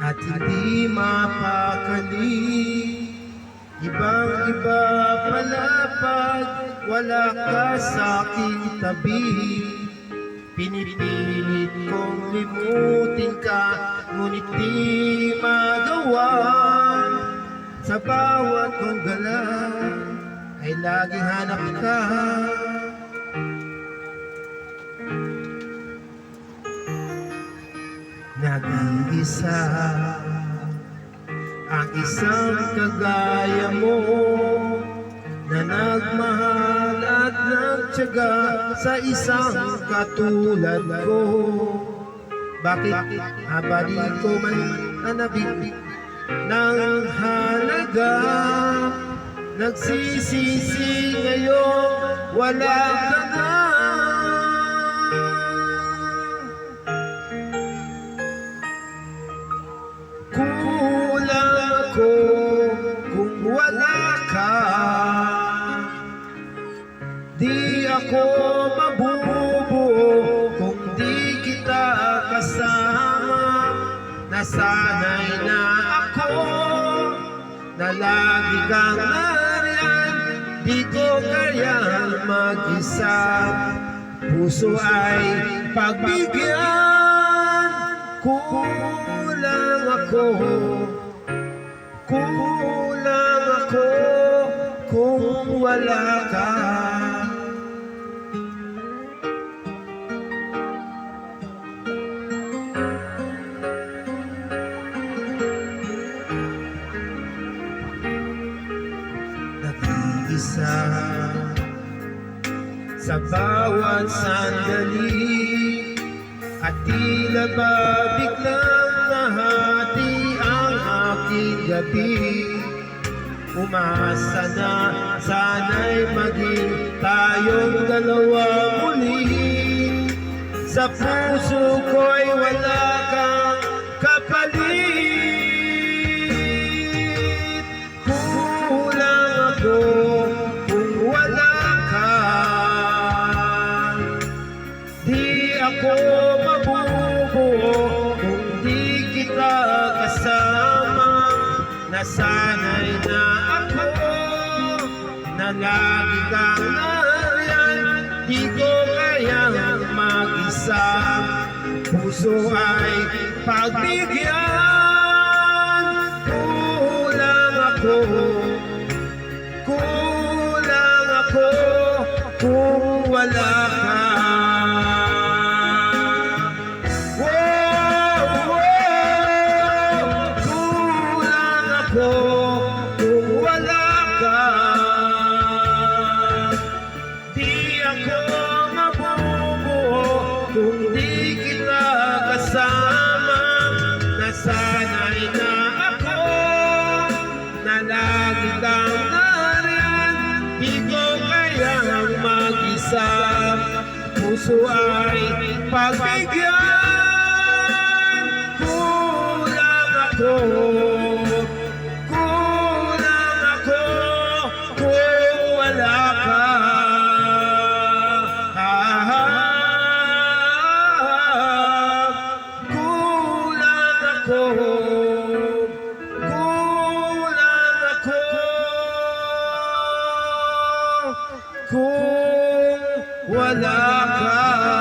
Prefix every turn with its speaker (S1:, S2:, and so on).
S1: at hindi mapakali. Ibang-iba pala pag wala ka sa aking tabi. Pinipilit kong limutin ka, ngunit di magawa. Sa bawat kong galaw ay laging hanap ka. Nag-iisa ang isang kagaya mo, na nagmahal at nagtiyaga sa isang katulad ko. Bakit habalik ko man nanabig ng halaga? Nagsisisi ngayon wala ka na. Kulang ako kung wala ka. Di ako mabubuo kung di kita kasama. Nasanay na ako na lagi kang nariyan. Di ko kayang mag-isa. Puso ay pagbigyan. Kulang ako kung wala ka. Nag-iisa sa bawat sandali, at tila ba biglang nahati ang aking gabi. Umasa na sana'y maging tayong dalawa muli. Sa puso ko'y wala kang kapalit. Kulang ako kung wala ka. Di ako mabubuo kung di kita kasama. Nasanay na ako na lagi kang nariyan. Di ko kayang mag-isa. Puso ay pagbigyan. Kulang ako kung wala ka. Kung wala ka, di ako mabubuo kung di kita kasama. Nasanay na ako na lagi kang nariyan. Di ko kayang mag-isa. Puso ay pagbigyan. Kulang ako kung wala ka. Kulang ako kung wala ka.